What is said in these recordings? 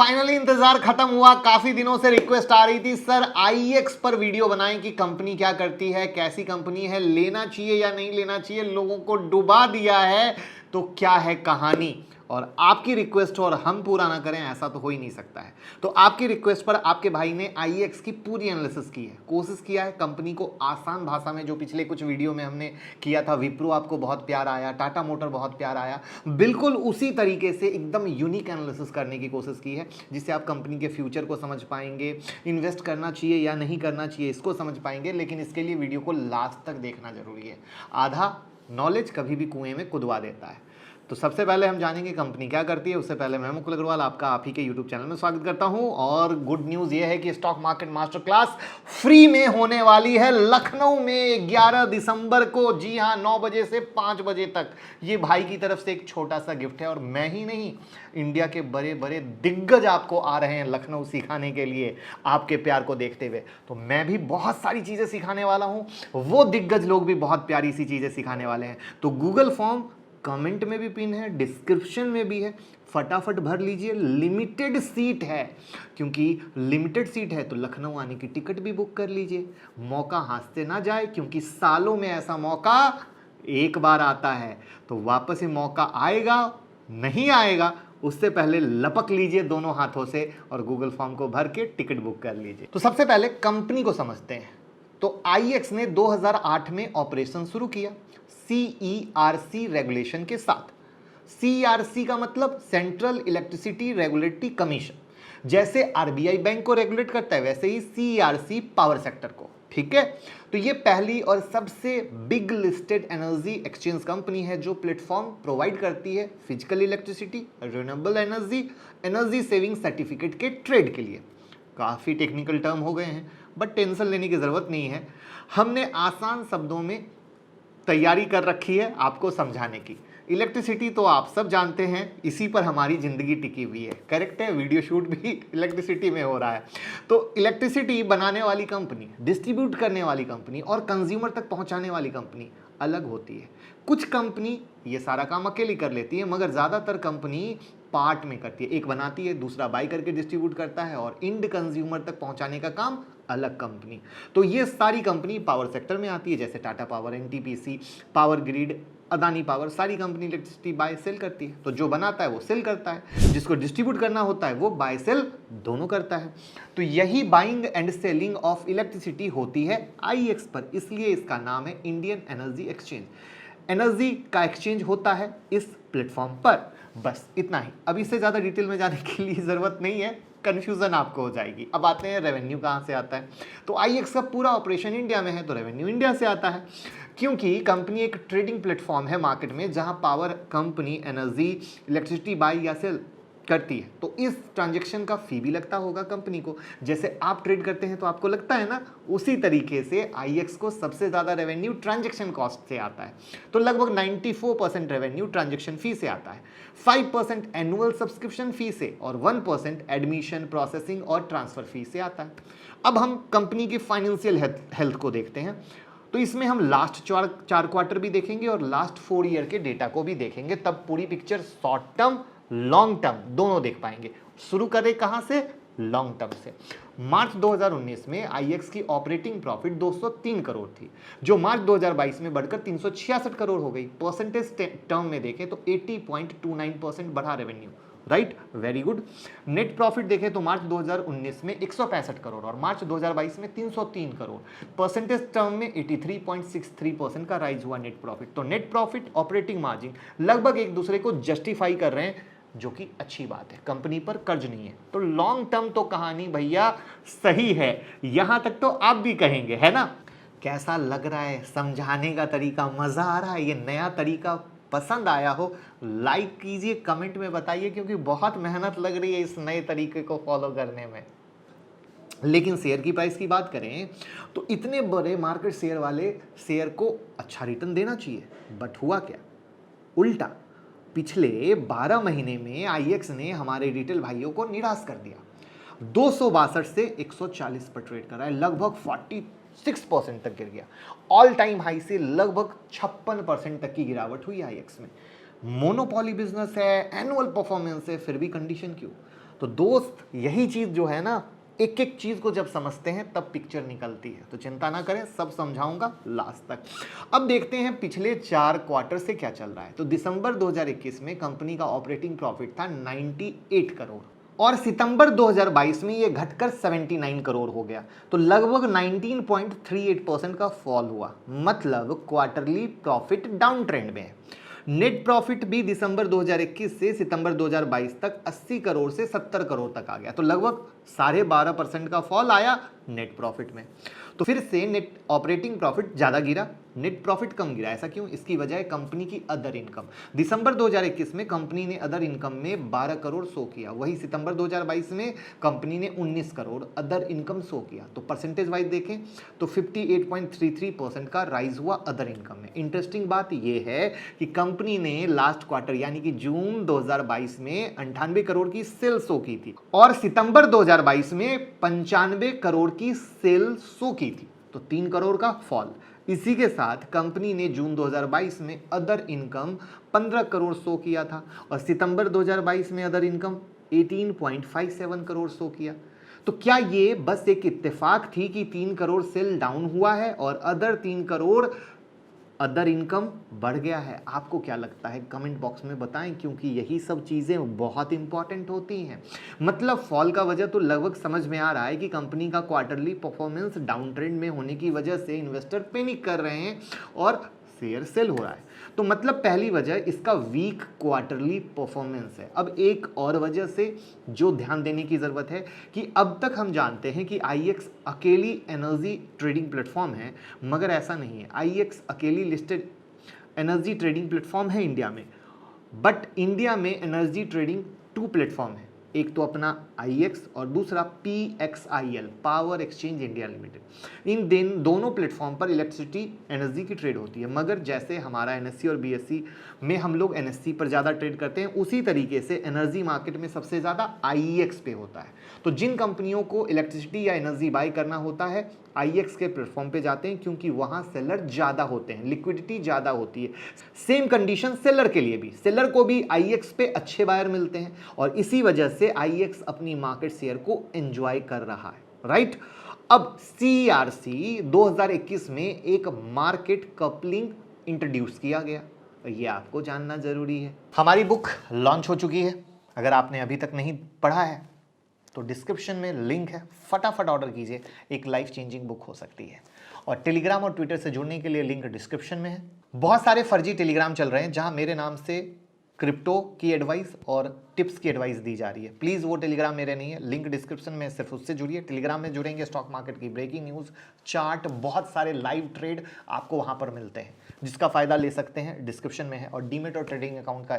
Finally इंतजार खत्म हुआ। काफी दिनों से रिक्वेस्ट आ रही थी सर आईएक्स पर वीडियो बनाएं कि कंपनी क्या करती है, कैसी कंपनी है, लेना चाहिए या नहीं लेना चाहिए, लोगों को डुबा दिया है तो क्या है कहानी। और आपकी रिक्वेस्ट और हम पूरा ना करें ऐसा तो हो ही नहीं सकता है। तो आपकी रिक्वेस्ट पर आपके भाई ने आईएक्स की पूरी एनालिसिस की है, कोशिश किया है कंपनी को आसान भाषा में, जो पिछले कुछ वीडियो में हमने किया था, विप्रो आपको बहुत प्यार आया, टाटा मोटर बहुत प्यार आया, बिल्कुल उसी तरीके से एकदम यूनिक एनालिसिस करने की कोशिश की है जिससे आप कंपनी के फ्यूचर को समझ पाएंगे, इन्वेस्ट करना चाहिए या नहीं करना चाहिए इसको समझ पाएंगे। लेकिन इसके लिए वीडियो को लास्ट तक देखना जरूरी है। आधा नॉलेज कभी भी कुएं में कुदवा देता है। तो सबसे पहले हम जानेंगे कंपनी क्या करती है। उससे पहले मैं मुकुल अग्रवाल आपका आप ही के यूट्यूब चैनल में स्वागत करता हूं। और गुड न्यूज़ ये है कि stock market master class free में होने वाली है लखनऊ में 11 दिसंबर को। जी हां, 9 बजे से 5 बजे तक। ये भाई की तरफ से एक छोटा सा गिफ्ट है। और मैं ही नहीं, इंडिया के बड़े बड़े दिग्गज आपको आ रहे हैं लखनऊ सिखाने के लिए, आपके प्यार को देखते हुए। तो मैं भी बहुत सारी चीज़ें सिखाने वाला हूँ, वो दिग्गज लोग भी बहुत प्यारी सी चीज़ें सिखाने वाले हैं। तो गूगल फॉर्म कमेंट में भी पिन है, डिस्क्रिप्शन में भी है, फटाफट भर लीजिए। लिमिटेड सीट है, क्योंकि लिमिटेड सीट है तो लखनऊ आने की टिकट भी बुक कर लीजिए। मौका हाथ से ना जाए, क्योंकि सालों में ऐसा मौका एक बार आता है, तो वापस ये मौका आएगा नहीं आएगा उससे पहले लपक लीजिए दोनों हाथों से और गूगल फॉर्म को भर के टिकट बुक कर लीजिए। तो सबसे पहले कंपनी को समझते हैं। तो आईएक्स ने 2008 में ऑपरेशन शुरू किया सीईआरसी रेगुलेशन के साथ। सीईआरसी का मतलब सेंट्रल इलेक्ट्रिसिटी रेगुलेटरी कमीशन। जैसे आरबीआई बैंक को रेगुलेट करता है, वैसे ही सीईआरसी पावर सेक्टर को। ठीक है, तो ये पहली और सबसे big listed energy exchange company है जो प्लेटफॉर्म प्रोवाइड करती है physical electricity, renewable energy, energy saving certificate के ट्रेड के लिए। काफ़ी टेक्निकल टर्म हो गए हैं, बट टेंशन लेने की ज़रूरत नहीं है। हमने आसान शब्दों में तैयारी कर रखी है आपको समझाने की। इलेक्ट्रिसिटी तो आप सब जानते हैं, इसी पर हमारी ज़िंदगी टिकी हुई है। करेक्ट है, वीडियो शूट भी इलेक्ट्रिसिटी में हो रहा है। तो इलेक्ट्रिसिटी बनाने वाली कंपनी, डिस्ट्रीब्यूट करने वाली कंपनी और कंज्यूमर तक पहुंचाने वाली कंपनी अलग होती है। कुछ कंपनी ये सारा काम अकेली कर लेती है, मगर ज़्यादातर कंपनी पार्ट में करती है। एक बनाती है, दूसरा बाई करके डिस्ट्रीब्यूट करता है, और इंड कंज्यूमर तक पहुंचाने का काम अलग कंपनी। तो ये सारी कंपनी पावर सेक्टर में आती है, जैसे Tata power, NTPC, power grid, Adani power. सारी कंपनी इलेक्ट्रिसिटी बाय सेल करती है। तो जो बनाता है वो सेल करता है, जिसको डिस्ट्रीब्यूट करना होता है वो बाय सेल दोनों करता है। तो यही buying and selling of electricity होती है आईएक्स पर, इसलिए इसका नाम है इंडियन एनर्जी एक्सचेंज। एनर्जी का एक्सचेंज होता है इस प्लेटफॉर्म पर। बस इतना ही, अब इससे ज़्यादा डिटेल में जाने के लिए ज़रूरत नहीं है, कन्फ्यूज़न आपको हो जाएगी। अब आते हैं रेवेन्यू कहाँ से आता है। तो आईएक्स का पूरा ऑपरेशन इंडिया में है, तो रेवेन्यू इंडिया से आता है, क्योंकि कंपनी एक ट्रेडिंग प्लेटफॉर्म है मार्केट में, जहां power company energy electricity by या सेल करती है। तो इस ट्रांजैक्शन का फी भी लगता होगा कंपनी को। जैसे आप ट्रेड करते हैं तो आपको लगता है ना, उसी तरीके से आईएक्स को सबसे ज़्यादा रेवेन्यू ट्रांजैक्शन कॉस्ट से आता है। तो लगभग 94% रेवेन्यू ट्रांजैक्शन फी से आता है, 5% एनुअल सब्सक्रिप्शन फी से और 1% एडमिशन, प्रोसेसिंग और ट्रांसफर फी से आता है। अब हम कंपनी की फाइनेंशियल हेल्थ को देखते हैं। तो इसमें हम लास्ट चार क्वार्टर भी देखेंगे और लास्ट 4 ईयर के डेटा को भी देखेंगे, तब पूरी picture short term long term दोनों देख पाएंगे। शुरू करें कहां से? लॉन्ग टर्म से। मार्च 2019 में आईएक्स की ऑपरेटिंग प्रॉफिट 203 करोड़ थी, जो मार्च 2022 में बढ़कर 366 करोड़ हो गई। परसेंटेज टर्म में देखें तो 80.29% बढ़ा revenue. Right, very good. Net profit देखें तो मार्च 2019 में 165 करोड़ और मार्च 2022 में 303 करोड़। परसेंटेज टर्म में 83.63% का राइज हुआ नेट प्रॉफिट। तो नेट प्रॉफिट, ऑपरेटिंग मार्जिन लगभग एक दूसरे को जस्टिफाई कर रहे हैं, जो कि अच्छी बात है। कंपनी पर कर्ज नहीं है, तो लॉन्ग टर्म तो कहानी भैया सही है, यहां तक तो आप भी कहेंगे, है ना। कैसा लग रहा है समझाने का तरीका? मजा आ रहा है? ये नया तरीका पसंद आया हो, लाइक कीजिए, कमेंट में बताइए, क्योंकि बहुत मेहनत लग रही है इस नए तरीके को फॉलो करने में। लेकिन शेयर की प्राइस की बात करें तो इतने बड़े मार्केट शेयर वाले शेयर को अच्छा रिटर्न देना चाहिए, बट हुआ क्या? उल्टा। पिछले 12 महीने में आईएक्स ने हमारे रिटेल भाइयों को निराश कर दिया। 262 से 140 पर ट्रेड कर रहा है, लगभग 46% तक गिर गया। ऑल टाइम हाई से लगभग 56% तक की गिरावट हुई आईएक्स में। मोनोपोली बिजनेस है, एनुअल परफॉर्मेंस है, फिर भी कंडीशन क्यों? तो दोस्त यही चीज जो है ना, एक एक चीज को जब समझते हैं तब पिक्चर निकलती है। तो चिंता ना करें, सब समझाऊंगा लास्ट तक। अब देखते हैं पिछले 4 क्वार्टर से क्या चल रहा है। तो दिसंबर 2021 में कंपनी का ऑपरेटिंग प्रॉफिट था 98 करोड़ और सितंबर 2022 में ये घटकर 79 करोड़ हो गया। तो लगभग 19.38% का फॉल हुआ, मतलब क्वार्टरली प्रॉफिट डाउन ट्रेंड में है। नेट प्रॉफिट भी दिसंबर 2021 से सितंबर 2022 तक 80 करोड़ से 70 करोड़ तक आ गया। तो लगभग 12.5% का फॉल आया नेट प्रॉफिट में। तो फिर से नेट ऑपरेटिंग प्रॉफिट ज्यादा गिरा, नेट प्रॉफिट कम गिरा। ऐसा क्यों? इसकी वजह है कंपनी की अदर इनकम। दिसंबर 2021 में कंपनी ने अदर इनकम में 12 करोड़ शो किया, वही सितंबर 2022 में कंपनी ने 19 करोड़ अदर इनकम शो किया। तो परसेंटेज वाइज देखें तो 58.33% का राइज हुआ अदर इनकम में। इंटरेस्टिंग बात यह है कि कंपनी ने लास्ट क्वार्टर यानी कि जून 2022 में 98 करोड़ की सेल शो की थी और सितंबर 2022 में 95 करोड़ की सेल शो की थी। तो 3 करोड़ का फॉल। इसी के साथ कंपनी ने जून 2022 में अदर इनकम 15 करोड़ शो किया था और सितंबर 2022 में अदर इनकम 18.57 करोड़ शो किया। तो क्या ये बस एक इत्तेफाक थी कि 3 करोड़ सेल डाउन हुआ है और अदर 3 करोड़ अदर इनकम बढ़ गया है? आपको क्या लगता है कमेंट बॉक्स में बताएं, क्योंकि यही सब चीज़ें बहुत इंपॉर्टेंट होती हैं। मतलब फॉल का वजह तो लगभग समझ में आ रहा है कि कंपनी का क्वार्टरली परफॉर्मेंस डाउन ट्रेंड में होने की वजह से इन्वेस्टर पैनिक कर रहे हैं और शेयर सेल हो रहा है। तो मतलब पहली वजह इसका वीक क्वार्टरली परफॉर्मेंस है। अब एक और वजह से जो ध्यान देने की ज़रूरत है कि अब तक हम जानते हैं कि आईएक्स अकेली एनर्जी ट्रेडिंग प्लेटफॉर्म है, मगर ऐसा नहीं है। आईएक्स अकेली लिस्टेड एनर्जी ट्रेडिंग प्लेटफॉर्म है इंडिया में, बट इंडिया में एनर्जी ट्रेडिंग 2 प्लेटफॉर्म है। एक तो अपना आईएक्स और दूसरा PXIL, power exchange India limited. इन दोनों प्लेटफॉर्म पर इलेक्ट्रिसिटी एनर्जी की ट्रेड होती है, मगर जैसे हमारा NSE और BSE में हम लोग NSE पर ज़्यादा ट्रेड करते हैं, उसी तरीके से एनर्जी मार्केट में सबसे ज़्यादा आईएक्स पे होता है। तो जिन कंपनियों को इलेक्ट्रिसिटी या एनर्जी बाई करना होता है आईएक्स के प्लेटफॉर्म पे जाते हैं, क्योंकि वहां सेलर ज़्यादा होते हैं, लिक्विडिटी ज़्यादा होती है। सेम कंडीशन सेलर के लिए भी, सेलर को भी आईएक्स पे अच्छे बायर मिलते हैं और इसी वजह से आईएक्स अपनी मार्केट शेयर को एंजॉय कर रहा है, राइट। अब CERC 2021 में एक मार्केट कपलिंग इंट्रोड्यूस किया गया, ये आपको जानना जरूरी है। हमारी बुक लॉन्च हो चुकी है, अगर आपने अभी तक नहीं पढ़ा है तो डिस्क्रिप्शन में लिंक है, फटाफट ऑर्डर कीजिए, एक लाइफ चेंजिंग बुक हो सकती है। और टेलीग्राम और ट्विटर से जुड़ने के लिए लिंक डिस्क्रिप्शन में है। बहुत सारे फर्जी टेलीग्राम चल रहे हैं जहां मेरे नाम से क्रिप्टो की एडवाइस और टिप्स की एडवाइस दी जा रही है। प्लीज़ वो टेलीग्राम मेरे नहीं है, लिंक डिस्क्रिप्शन में, सिर्फ उससे जुड़िए। टेलीग्राम में जुड़ेंगे, स्टॉक मार्केट की ब्रेकिंग न्यूज़, चार्ट, बहुत सारे लाइव ट्रेड आपको वहाँ पर मिलते हैं, जिसका फ़ायदा ले सकते हैं, डिस्क्रिप्शन में है। और डीमेट और ट्रेडिंग अकाउंट का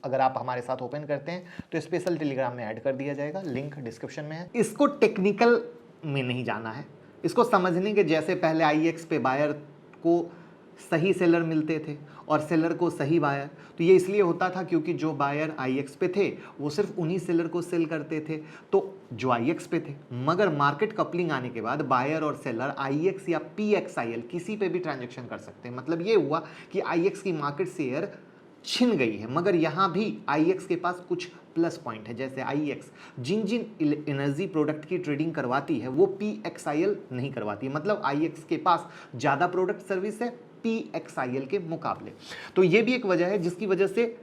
अगर आप हमारे साथ ओपन करते हैं तो स्पेशल टेलीग्राम में ऐड कर दिया जाएगा, लिंक डिस्क्रिप्शन में है। इसको टेक्निकल में नहीं जाना है, इसको समझने के जैसे पहले आईएक्स पे बायर को सही सेलर मिलते थे और सेलर को सही बायर, तो ये इसलिए होता था क्योंकि जो बायर आईएक्स पे थे वो सिर्फ उन्हीं सेलर को सेल करते थे तो जो आईएक्स पे थे। मगर मार्केट कपलिंग आने के बाद बायर और सेलर आईएक्स या PXIL किसी पे भी ट्रांजैक्शन कर सकते हैं। मतलब ये हुआ कि आईएक्स की मार्केट शेयर छिन गई है, मगर यहाँ भी आईएक्स के पास कुछ प्लस पॉइंट है। जैसे आईएक्स जिन जिन एनर्जी प्रोडक्ट की ट्रेडिंग करवाती है वो PXIL नहीं करवाती है। मतलब आईएक्स के पास ज़्यादा प्रोडक्ट सर्विस है PXIL के मुकाबले। तो ये भी एक वजह है जिसकी वजह से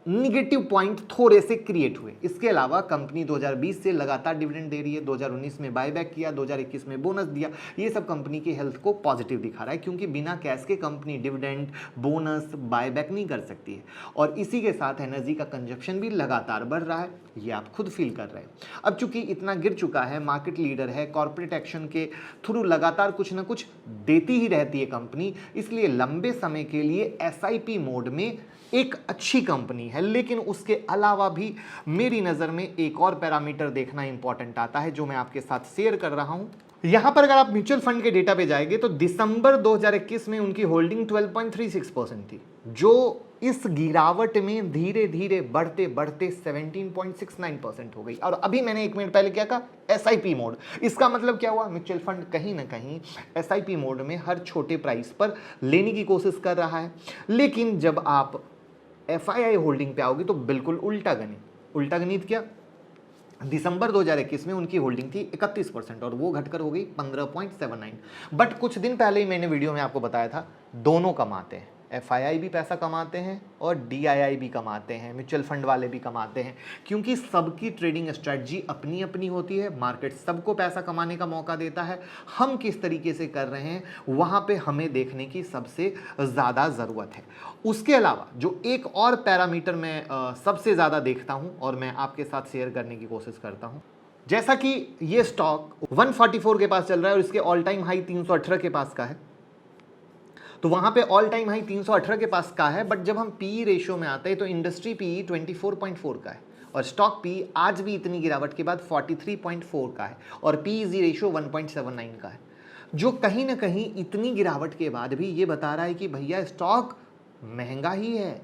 निगेटिव पॉइंट थोड़े से क्रिएट हुए। इसके अलावा कंपनी 2020 से लगातार डिविडेंड दे रही है, 2019 में बायबैक किया, 2021 में बोनस दिया। ये सब कंपनी की हेल्थ को पॉजिटिव दिखा रहा है, क्योंकि बिना कैश के कंपनी डिविडेंड, बोनस, बायबैक नहीं कर सकती है। और इसी के साथ एनर्जी का कंजप्शन भी लगातार बढ़ रहा है, ये आप खुद फील कर रहे हैं। अब चूंकि इतना गिर चुका है, मार्केट लीडर है, कॉर्पोरेट एक्शन के थ्रू लगातार कुछ ना कुछ देती ही रहती है कंपनी, इसलिए लंबे समय के लिए SIP मोड में एक अच्छी कंपनी है। लेकिन उसके अलावा भी मेरी नज़र में एक और पैरामीटर देखना इंपॉर्टेंट आता है, जो मैं आपके साथ शेयर कर रहा हूं। यहां पर अगर आप म्यूचुअल फंड के डेटा पे जाएंगे तो दिसंबर 2021 में उनकी होल्डिंग 12.36% थी, जो इस गिरावट में धीरे धीरे बढ़ते बढ़ते 17.69% हो गई। और अभी मैंने 1 मिनट पहले क्या कहा, SIP मोड। इसका मतलब क्या हुआ, म्यूचुअल फंड कहीं ना कहीं SIP मोड में हर छोटे प्राइस पर लेने की कोशिश कर रहा है। लेकिन जब आप FII होल्डिंग पे आओगे तो बिल्कुल उल्टा गणित। उल्टा गणित क्या, दिसंबर 2021 में उनकी होल्डिंग थी 31% और वो घटकर हो गई 15.79। बट कुछ दिन पहले ही मैंने वीडियो में आपको बताया था, दोनों कमाते हैं, एफआईआई भी पैसा कमाते हैं और डीआईआई भी कमाते हैं, म्यूचुअल फंड वाले भी कमाते हैं, क्योंकि सबकी ट्रेडिंग स्ट्रेटजी अपनी अपनी होती है। मार्केट सबको पैसा कमाने का मौका देता है, हम किस तरीके से कर रहे हैं वहाँ पे हमें देखने की सबसे ज़्यादा ज़रूरत है। उसके अलावा जो एक और पैरामीटर मैं सबसे ज़्यादा देखता हूँ और मैं आपके साथ शेयर करने की कोशिश करता हूँ, जैसा कि ये स्टॉक 144 के पास चल रहा है और इसके ऑल टाइम हाई 318 के पास का है, तो वहां पे ऑल टाइम हाई 318 के पास का है। बट जब हम पी रेशियो में आते हैं तो इंडस्ट्री पी 24.4 का है और स्टॉक पी आज भी इतनी गिरावट के बाद 43.4 का है और पी-ई रेशियो 1.79 का है, जो कहीं ना कहीं इतनी गिरावट के बाद भी ये बता रहा है कि भैया स्टॉक महंगा ही है।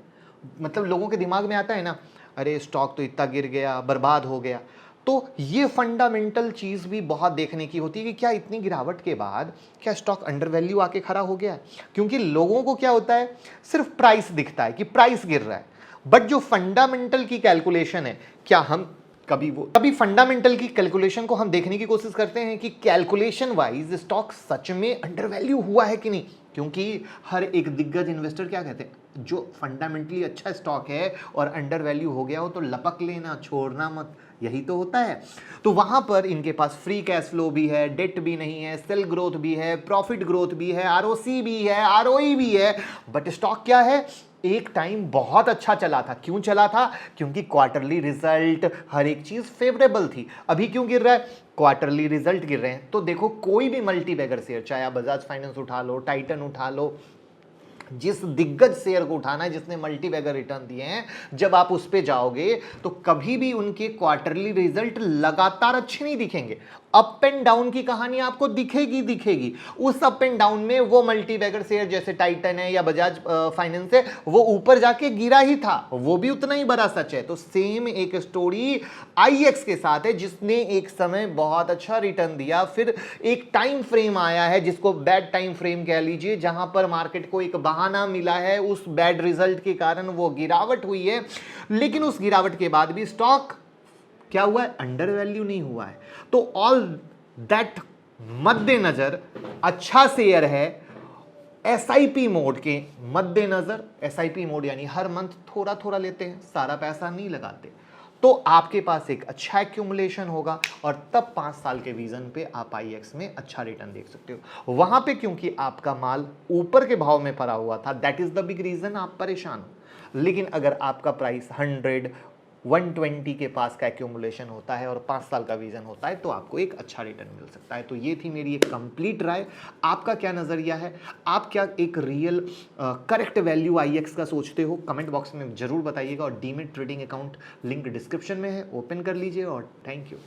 मतलब लोगों के दिमाग में आता है ना, अरे स्टॉक तो इतना गिर गया, बर्बाद हो गया। तो ये फंडामेंटल चीज़ भी बहुत देखने की होती है कि क्या इतनी गिरावट के बाद क्या स्टॉक अंडर वैल्यू आके खड़ा हो गया है। क्योंकि लोगों को क्या होता है, सिर्फ प्राइस दिखता है कि प्राइस गिर रहा है, बट जो फंडामेंटल की कैलकुलेशन है, क्या हम कभी फंडामेंटल की कैलकुलेशन को हम देखने की कोशिश करते हैं कि कैलकुलेशन वाइज स्टॉक सच में अंडर वैल्यू हुआ है कि नहीं। क्योंकि हर एक दिग्गज इन्वेस्टर क्या कहते हैं, जो फंडामेंटली अच्छा स्टॉक है और अंडर वैल्यू हो गया हो तो लपक लेना, छोड़ना मत, यही तो होता है। तो वहां पर इनके पास फ्री कैश फ्लो भी है, डेट भी नहीं है, सेल ग्रोथ भी है, प्रॉफिट ग्रोथ भी है, आरओसी भी है, आरओई भी है, बट स्टॉक क्या है, एक टाइम बहुत अच्छा चला था। क्यों चला था? क्योंकि क्वार्टरली रिजल्ट, हर एक चीज फेवरेबल थी। अभी क्यों गिर रहा है? क्वार्टरली रिजल्ट गिर रहे हैं। तो देखो कोई भी मल्टी बैगर शेयर, चाहे आप बजाज फाइनेंस उठा लो, टाइटन उठा लो, जिस दिग्गज शेयर को उठाना है जिसने मल्टी बैगर रिटर्न दिए हैं, जब आप उस पे जाओगे तो कभी भी उनके क्वार्टरली रिजल्ट लगातार अच्छे नहीं दिखेंगे। अप एंड डाउन की कहानी आपको दिखेगी। उस अप एंड डाउन में वो मल्टी बैगर शेयर जैसे टाइटन है या बजाज फाइनेंस है, वो ऊपर जाके गिरा ही था, वो भी उतना ही बड़ा सच है। तो सेम एक स्टोरी आईएक्स के साथ है, जिसने एक समय बहुत अच्छा रिटर्न दिया, फिर एक टाइम फ्रेम आया है जिसको बैड टाइम फ्रेम कह लीजिए, जहां पर मार्केट को एक बहाना मिला है, उस बैड रिजल्ट के कारण वो गिरावट हुई है। लेकिन उस गिरावट के बाद भी स्टॉक क्या हुआ है, अंडर वैल्यू नहीं हुआ है। तो ऑल दैट मद्देनजर अच्छा शेयर है। एसआईपी मोड के मद्देनजर, एसआईपी मोड यानी हर मंथ थोड़ा थोड़ा लेते हैं, सारा पैसा नहीं लगाते, तो आपके पास एक अच्छा एक्यूमुलेशन होगा और तब 5 साल के विजन पे आप आईएक्स में अच्छा रिटर्न देख सकते हो। वहां पे क्योंकि आपका माल ऊपर के भाव में पड़ा हुआ था, that is the big reason आप परेशान हो। लेकिन अगर आपका प्राइस 100 120 के पास का एक्यूमुलेशन होता है और 5 साल का विजन होता है, तो आपको एक अच्छा रिटर्न मिल सकता है। तो ये थी मेरी एक कंप्लीट राय। आपका क्या नज़रिया है? आप क्या एक रियल करेक्ट वैल्यू आईएक्स का सोचते हो? कमेंट बॉक्स में जरूर बताइएगा और demat trading account link description में है, ओपन कर लीजिए और थैंक यू।